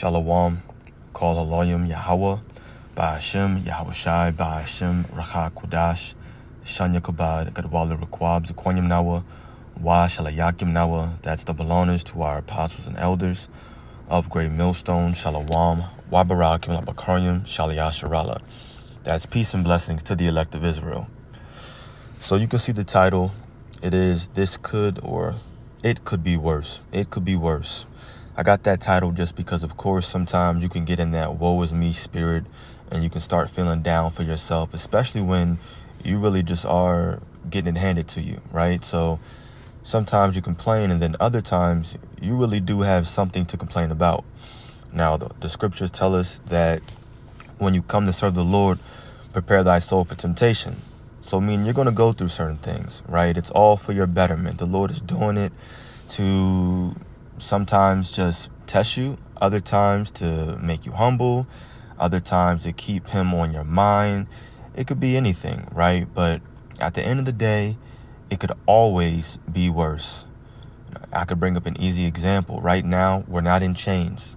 Shalom, Kol Haloyim Yahweh, Ba'ashem Yahushai, Ba'ashem Racha Kodash, Shanya Kabad, Gadwala Rekwab, Zakwanyam Nawa, Wa Shalayakim Nawa. That's the belongers to our apostles and elders of Great Millstone, Shalom, Wa Barakim Labakaryim, Shalayasharala. That's peace and blessings to the elect of Israel. So you can see the title. It is This Could or It Could Be Worse. It could be worse. I got that title just because, of course, sometimes you can get in that woe is me spirit and you can start feeling down for yourself, especially when you really just are getting it handed to you, right? So sometimes you complain, and then other times you really do have something to complain about. Now, the scriptures tell us that when you come to serve the Lord, prepare thy soul for temptation. So, I mean, you're going to go through certain things, right? It's all for your betterment. The Lord is doing it to sometimes just test you, other times to make you humble, other times to keep him on your mind. It could be anything, right? But at the end of the day, it could always be worse. I could bring up an easy example. Right now, we're not in chains.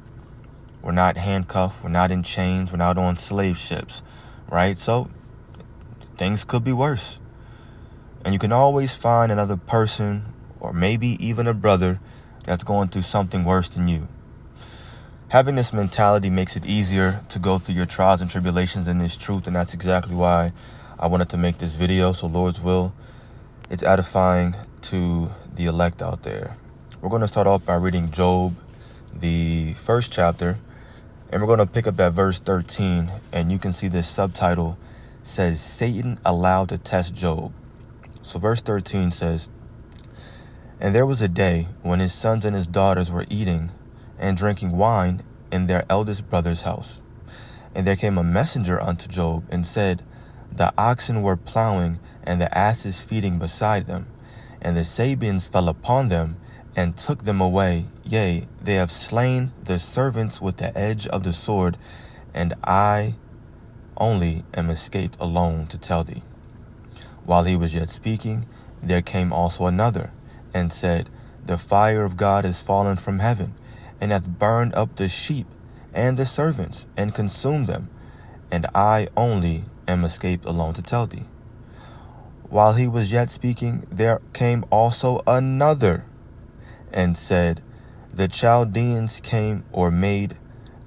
We're not handcuffed. We're not in chains. We're not on slave ships, right? So things could be worse. And you can always find another person or maybe even a brother that's going through something worse than you. Having this mentality makes it easier to go through your trials and tribulations in this truth, and that's exactly why I wanted to make this video. So Lord's will, it's edifying to the elect out there. We're going to start off by reading Job, the first chapter, and we're going to pick up at verse 13, and you can see this subtitle says, Satan allowed to test Job. So verse 13 says, And there was a day when his sons and his daughters were eating and drinking wine in their eldest brother's house. And there came a messenger unto Job and said, The oxen were plowing and the asses feeding beside them, and the Sabeans fell upon them and took them away. Yea, they have slain the servants with the edge of the sword, and I only am escaped alone to tell thee. While he was yet speaking, there came also another, and said, The fire of God is fallen from heaven, and hath burned up the sheep and the servants, and consumed them, and I only am escaped alone to tell thee. While he was yet speaking, there came also another, and said, The Chaldeans came or made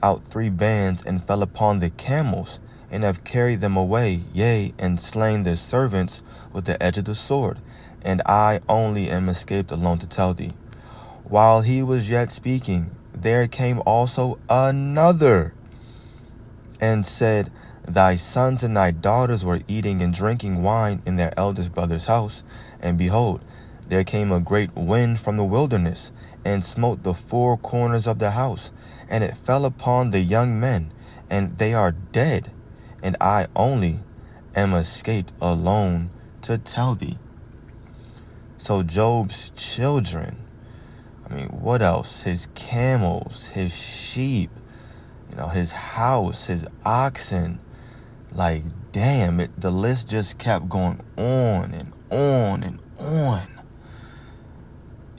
out 3 bands, and fell upon the camels, and have carried them away, yea, and slain their servants with the edge of the sword, and I only am escaped alone to tell thee. While he was yet speaking, there came also another, and said, Thy sons and thy daughters were eating and drinking wine in their eldest brother's house, and behold, there came a great wind from the wilderness, and smote the 4 corners of the house, and it fell upon the young men, and they are dead, and I only am escaped alone to tell thee. So Job's children, what else? His camels, his sheep, his house, his oxen. Like, damn, the list just kept going on and on and on.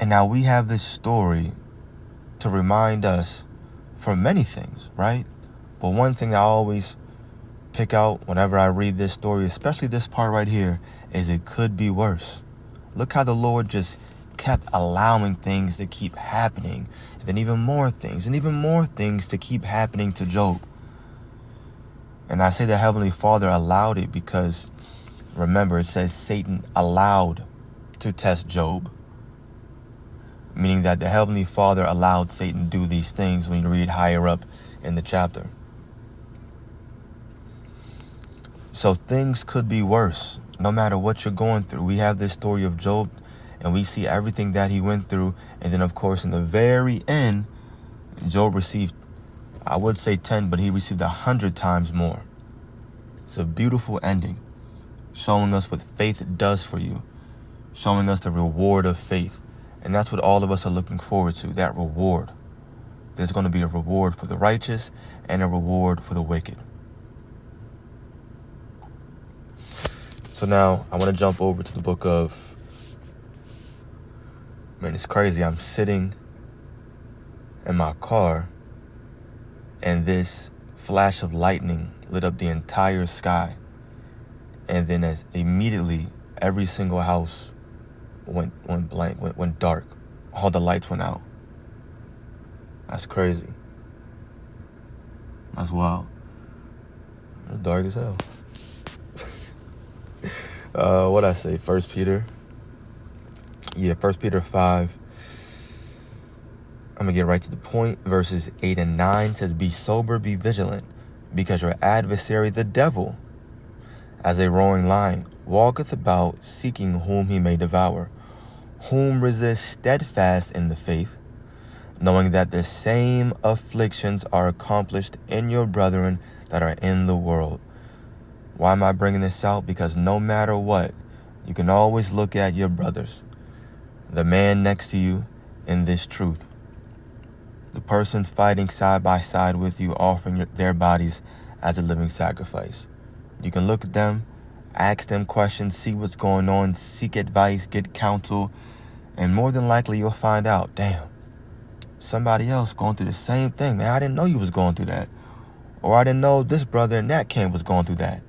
And now we have this story to remind us for many things, right? But one thing I always pick out whenever I read this story, especially this part right here, is it could be worse. Look how the Lord just kept allowing things to keep happening, and then even more things to keep happening to Job. And I say the Heavenly Father allowed it because, remember, it says Satan allowed to test Job, meaning that the Heavenly Father allowed Satan to do these things when you read higher up in the chapter. So things could be worse, no matter what you're going through. We have this story of Job, and we see everything that he went through. And then, of course, in the very end, Job received, I would say 10, but he received 100 times more. It's a beautiful ending, showing us what faith does for you, showing us the reward of faith. And that's what all of us are looking forward to, that reward. There's going to be a reward for the righteous and a reward for the wicked. So now I want to jump over to the book of, it's crazy. I'm sitting in my car And this flash of lightning lit up the entire sky. And then as immediately every single house went blank, went dark. All the lights went out. That's crazy. That's wild. It's dark as hell. What I say? 1 Peter. Yeah, 1 Peter 5. I'm going to get right to the point. Verses 8 and 9 says, "Be sober, be vigilant, because your adversary, the devil, as a roaring lion, walketh about, seeking whom he may devour. Whom resist steadfast in the faith, knowing that the same afflictions are accomplished in your brethren that are in the world." Why am I bringing this out? Because no matter what, you can always look at your brothers, the man next to you, in this truth. The person fighting side by side with you, offering their bodies as a living sacrifice. You can look at them, ask them questions, see what's going on, seek advice, get counsel, and more than likely you'll find out, damn, somebody else going through the same thing. Man, I didn't know you was going through that. Or I didn't know this brother in that camp was going through that.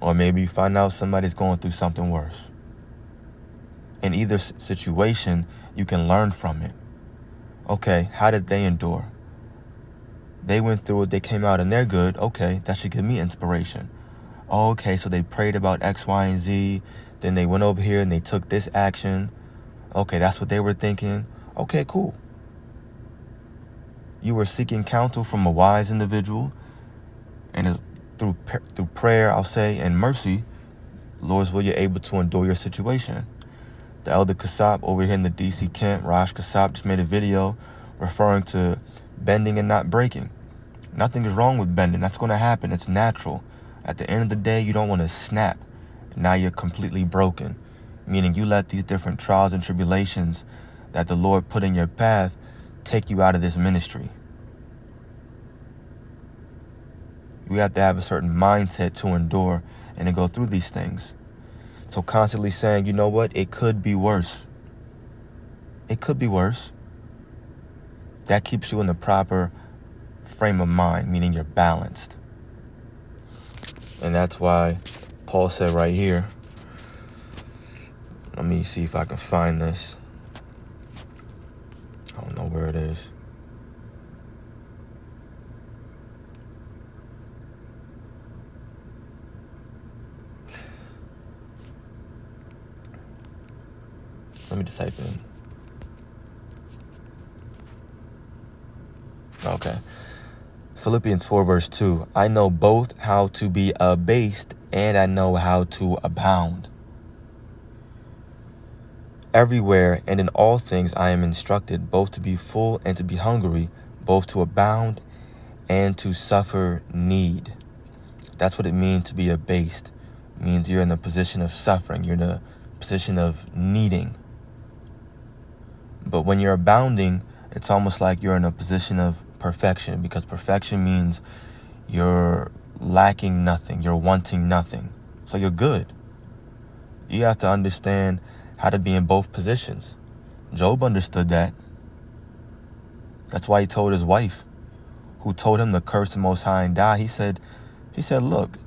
Or maybe you find out somebody's going through something worse. In either situation, you can learn from it. Okay, how did they endure? They went through it, they came out and they're good. Okay, that should give me inspiration. Oh, okay, so they prayed about X, Y, and Z. Then they went over here and they took this action. Okay, that's what they were thinking. Okay, cool. You were seeking counsel from a wise individual. And through prayer, I'll say, and mercy, Lord's will, you're able to endure your situation. The Elder Kasab over here in the DC camp, Raj Kasab, just made a video referring to bending and not breaking. Nothing is wrong with bending. That's going to happen. It's natural. At the end of the day, you don't want to snap. Now you're completely broken. Meaning you let these different trials and tribulations that the Lord put in your path take you out of this ministry. We have to have a certain mindset to endure and to go through these things. So constantly saying, you know what? It could be worse. It could be worse. That keeps you in the proper frame of mind, meaning you're balanced. And that's why Paul said right here, let me see if I can find this. I don't know where it is. Let me just type in. Okay. Philippians 4 verse 2. "I know both how to be abased and I know how to abound. Everywhere and in all things I am instructed, both to be full and to be hungry, both to abound and to suffer need." That's what it means to be abased. It means you're in a position of suffering. You're in a position of needing. But when you're abounding, it's almost like you're in a position of perfection, because perfection means you're lacking nothing, you're wanting nothing. So you're good. You have to understand how to be in both positions. Job understood that. That's why he told his wife, who told him to curse the Most High and die, he said, look,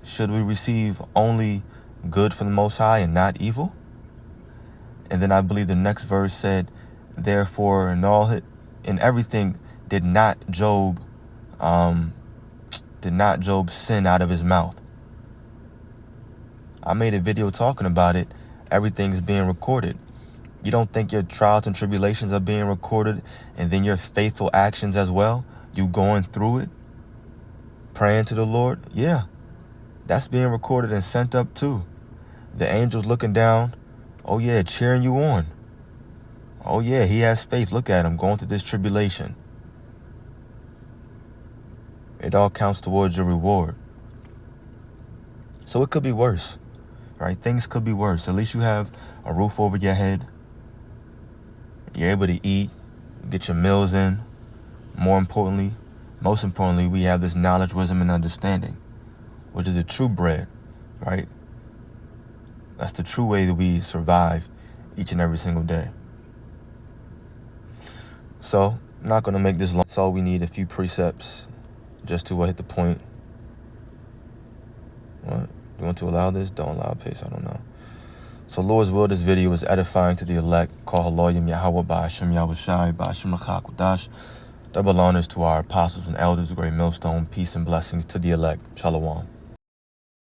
should we receive only good from the Most High and not evil? And then I believe the next verse said, therefore, in everything did not Job sin out of his mouth. I made a video talking about it. Everything's being recorded. You don't think your trials and tribulations are being recorded, and then your faithful actions as well? You going through it, praying to the Lord? Yeah, that's being recorded and sent up too. The angels looking down. Oh yeah, cheering you on. Oh yeah, he has faith. Look at him going through this tribulation. It all counts towards your reward. So it could be worse, right? Things could be worse. At least you have a roof over your head. You're able to eat, get your meals in. Most importantly, we have this knowledge, wisdom, and understanding, which is the true bread, right? That's the true way that we survive each and every single day. So not going to make this long. That's all we need, a few precepts just to hit the point. What? You want to allow this? Don't allow pace. I don't know. So Lord's will, this video is edifying to the elect. Call Haloyim Yahweh by Hashem Yahushai by Hashem Rachak Kodash. Double honors to our apostles and elders of Great Millstone. Peace and blessings to the elect. Shalom.